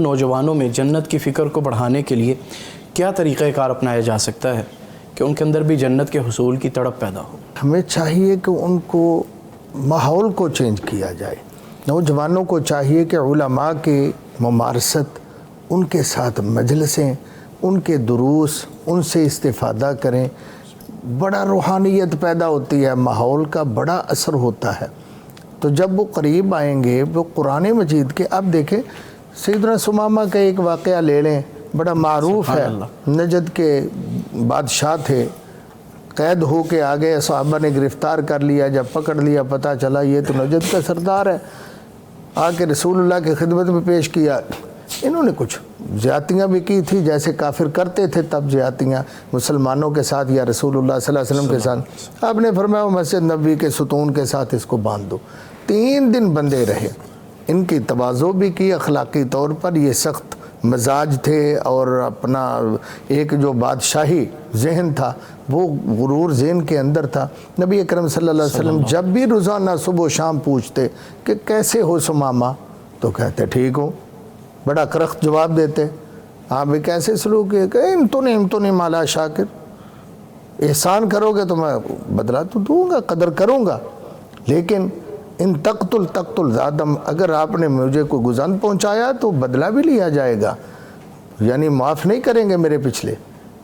نوجوانوں میں جنت کی فکر کو بڑھانے کے لیے کیا طریقہ کار اپنایا جا سکتا ہے کہ ان کے اندر بھی جنت کے حصول کی تڑپ پیدا ہو؟ ہمیں چاہیے کہ ان کو ماحول کو چینج کیا جائے. نوجوانوں کو چاہیے کہ علماء کے ممارست، ان کے ساتھ مجلسیں، ان کے دروس، ان سے استفادہ کریں. بڑا روحانیت پیدا ہوتی ہے، ماحول کا بڑا اثر ہوتا ہے. تو جب وہ قریب آئیں گے وہ قرآن مجید کے، اب دیکھیں سیدنا ثمامہ کا ایک واقعہ لے لیں، بڑا معروف ہے. نجد کے بادشاہ تھے، قید ہو کے آگے، صحابہ نے گرفتار کر لیا. جب پکڑ لیا پتہ چلا یہ تو نجد کا سردار ہے. آ کے رسول اللہ کی خدمت میں پیش کیا. انہوں نے کچھ زیادتیاں بھی کی تھی، جیسے کافر کرتے تھے تب زیادتیاں مسلمانوں کے ساتھ یا رسول اللہ صلی اللہ علیہ وسلم کے ساتھ. آپ نے فرمایا مسجد نبوی کے ستون کے ساتھ اس کو باندھ دو. 3 دن بندے رہے. ان کی تواضع بھی کی اخلاقی طور پر، یہ سخت مزاج تھے اور اپنا ایک جو بادشاہی ذہن تھا وہ غرور ذہن کے اندر تھا. نبی اکرم صلی اللہ علیہ وسلم جب بھی روزانہ صبح و شام پوچھتے کہ کیسے ہو ثمامہ، تو کہتے ٹھیک ہو. بڑا کرخت جواب دیتے. آپ بھی کیسے سلوک ہے کہ امتنی مالا شاکر، احسان کرو گے تو میں بدلہ تو دوں گا، قدر کروں گا، لیکن ان تقتل زادم، اگر آپ نے مجھے کوئی گزن پہنچایا تو بدلہ بھی لیا جائے گا، یعنی معاف نہیں کریں گے میرے پچھلے.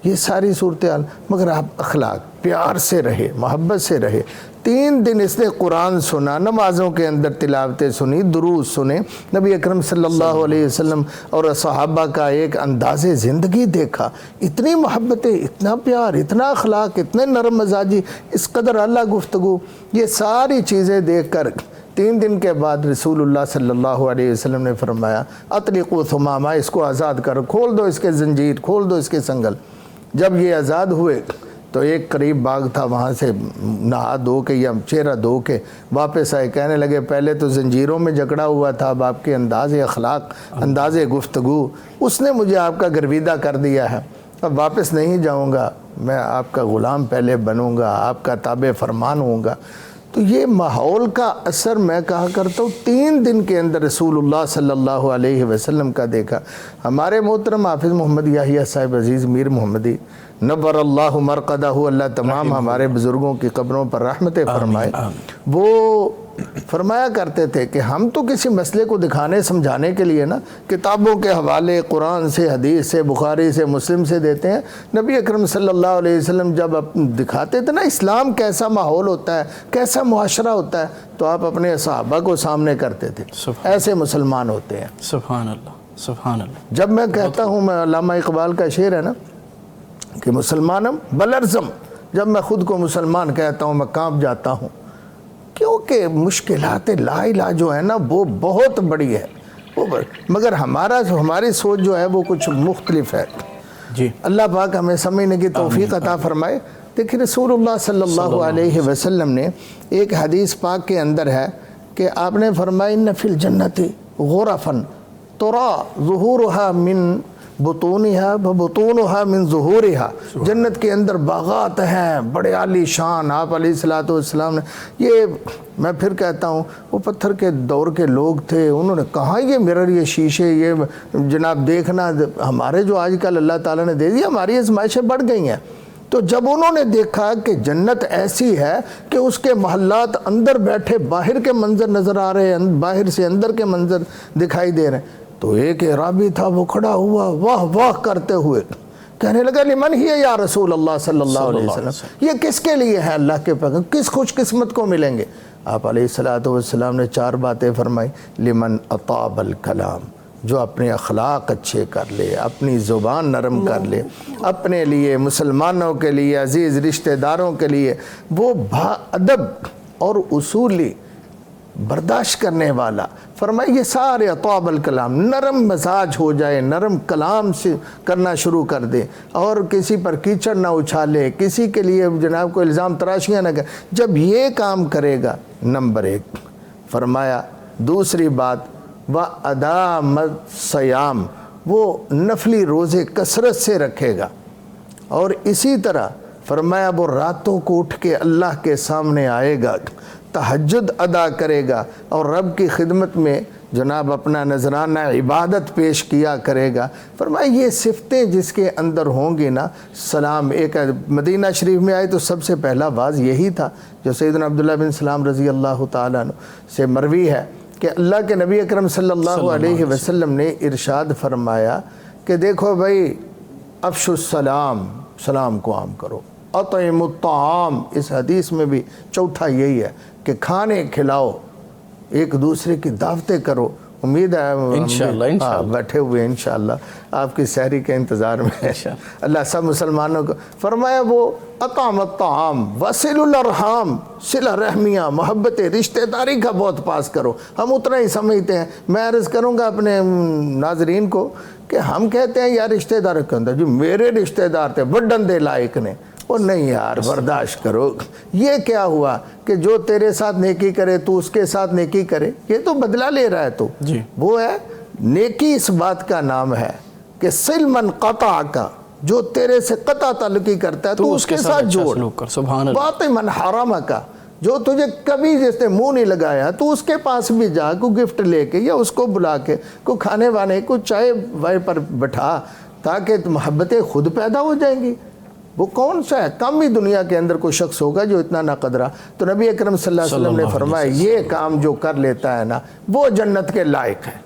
یہ ساری صورتحال. مگر آپ اخلاق پیار سے رہے، محبت سے رہے. 3 دن اس نے قرآن سنا، نمازوں کے اندر تلاوتیں سنی، دروس سنے، نبی اکرم صلی اللہ علیہ وسلم اور صحابہ کا ایک انداز زندگی دیکھا. اتنی محبتیں، اتنا پیار، اتنا اخلاق، اتنے نرم مزاجی، اس قدر اللہ گفتگو. یہ ساری چیزیں دیکھ کر 3 دن کے بعد رسول اللہ صلی اللہ علیہ وسلم نے فرمایا اطلقوا ثمامہ، اس کو آزاد کرو، کھول دو اس کے زنجیر، کھول دو اس کے سنگل. جب یہ آزاد ہوئے تو ایک قریب باغ تھا، وہاں سے نہا دھو کے یا چہرہ دھو کے واپس آئے. کہنے لگے پہلے تو زنجیروں میں جکڑا ہوا تھا، اب آپ کے انداز اخلاق، انداز گفتگو، اس نے مجھے آپ کا گرویدہ کر دیا ہے. اب واپس نہیں جاؤں گا، میں آپ کا غلام پہلے بنوں گا، آپ کا تابع فرمان ہوں گا. تو یہ ماحول کا اثر میں کہا کرتا ہوں 3 دن کے اندر رسول اللہ صلی اللہ علیہ وسلم کا دیکھا. ہمارے محترم حافظ محمد یحییٰ صاحب عزیز میر محمدی نور اللہ مرقدہ، اللہ تمام ہمارے بزرگوں کی قبروں پر رحمتیں فرمائے. وہ فرمایا کرتے تھے کہ ہم تو کسی مسئلے کو دکھانے سمجھانے کے لیے نا کتابوں کے حوالے قرآن سے، حدیث سے، بخاری سے، مسلم سے دیتے ہیں. نبی اکرم صلی اللہ علیہ وسلم جب دکھاتے تھے نا اسلام کیسا ماحول ہوتا ہے، کیسا معاشرہ ہوتا ہے، تو آپ اپنے صحابہ کو سامنے کرتے تھے. ایسے مسلمان ہوتے ہیں. سبحان اللہ، سبحان اللہ. جب میں کہتا ہوں، میں علامہ اقبال کا شعر ہے نا کہ مسلمانم بلرزم، جب میں خود کو مسلمان کہتا ہوں میں کانپ جاتا ہوں، کیونکہ مشکلات لا الہ جو ہے نا وہ بہت بڑی ہے. مگر ہماری سوچ جو ہے وہ کچھ مختلف ہے. جی اللہ پاک ہمیں سمجھنے کی توفیق عطا فرمائے. دیکھیں رسول اللہ صلی اللہ علیہ وسلم نے ایک حدیث پاک کے اندر ہے کہ آپ نے فرمایا ان فی الجنت غرفا ترا ظہورها من بطونها وبطونها من ظہورها. جنت کے اندر باغات ہیں بڑے عالی شان. آپ علیہ الصلوۃ والسلام نے، یہ میں پھر کہتا ہوں وہ پتھر کے دور کے لوگ تھے، انہوں نے کہا یہ مرر، یہ شیشے، یہ جناب دیکھنا. ہمارے جو آج کل اللہ تعالیٰ نے دے دیا، ہماری آزمائشیں بڑھ گئی ہیں. تو جب انہوں نے دیکھا کہ جنت ایسی ہے کہ اس کے محلات اندر بیٹھے باہر کے منظر نظر آ رہے ہیں، باہر سے اندر کے منظر دکھائی دے رہے ہیں، تو ایک اعرابی تھا وہ کھڑا ہوا واہ واہ کرتے ہوئے کہنے لگا لمن ہی یا رسول اللہ صلی اللہ علیہ وسلم، یہ کس کے لیے ہے اللہ کے پیغمبر، کس خوش قسمت کو ملیں گے. آپ علیہ الصلوۃ والسلام نے 4 باتیں فرمائی. لمن اطاب الکلام، جو اپنے اخلاق اچھے کر لے، اپنی زبان نرم کر لے، اپنے لیے، مسلمانوں کے لیے، عزیز رشتہ داروں کے لیے وہ با ادب اور اصولی برداشت کرنے والا. فرمایا یہ سارے اطاب الکلام، نرم مزاج ہو جائے، نرم کلام سے کرنا شروع کر دے اور کسی پر کیچڑ نہ اچھالے، کسی کے لیے جناب کو الزام تراشیاں نہ کرے. جب یہ کام کرے گا، نمبر 1 فرمایا. دوسری بات وَأَدَامَ الصِّيَامِ، وہ نفلی روزے کثرت سے رکھے گا. اور اسی طرح فرمایا وہ راتوں کو اٹھ کے اللہ کے سامنے آئے گا تہجد ادا کرے گا اور رب کی خدمت میں جناب اپنا نذرانہ عبادت پیش کیا کرے گا، فرمایا یہ صفتیں جس کے اندر ہوں گی نا، سلام ایک مدینہ شریف میں آئے تو سب سے پہلا باز یہی تھا جو سیدنا عبداللہ بن سلام رضی اللہ تعالیٰ عنہ سے مروی ہے کہ اللہ کے نبی اکرم صلی اللہ علیہ وسلم نے ارشاد فرمایا کہ دیکھو بھائی، افشوا السلام، سلام کو عام کرو، اطعموا الطعام، اس حدیث میں بھی چوتھا یہی ہے کہ کھانے کھلاؤ، ایک دوسرے کی دعوتیں کرو۔ امید ہے انشاءاللہ بیٹھے ہوئے انشاءاللہ آپ کی سحری کے انتظار میں اللہ سب مسلمانوں کو فرمایا وہ اطعم الطعام وصل الارحام، صلہ رحمیاں، محبت رشتہ داری کا بہت پاس کرو۔ ہم اتنا ہی سمجھتے ہیں، میں عرض کروں گا اپنے ناظرین کو کہ ہم کہتے ہیں یار رشتہ دار کے اندر جو میرے رشتہ دار تھے وڈن دے لائق نے، وہ نہیں یار برداشت کرو۔ یہ کیا ہوا کہ جو تیرے ساتھ نیکی کرے تو اس کے ساتھ نیکی کرے، یہ تو بدلہ لے رہا ہے تو وہ ہے نیکی۔ اس بات کا نام ہے کہ صل من قطع کا، جو تیرے سے قطع تعلقی کرتا ہے تو اس کے ساتھ جوڑ۔ باطل من حرام کا، جو تجھے کبھی جس نے منہ نہیں لگایا تو اس کے پاس بھی جا، کو گفٹ لے کے یا اس کو بلا کے کو کھانے وانے کو چائے وائے پر بٹھا، تاکہ محبتیں خود پیدا ہو جائیں گی۔ وہ کون سا ہے؟ کم ہی دنیا کے اندر کوئی شخص ہوگا جو اتنا نہ قدرہ۔ تو نبی اکرم صلی اللہ علیہ وسلم نے فرمایا یہ کام جو کر لیتا ہے نا وہ جنت کے لائق ہے۔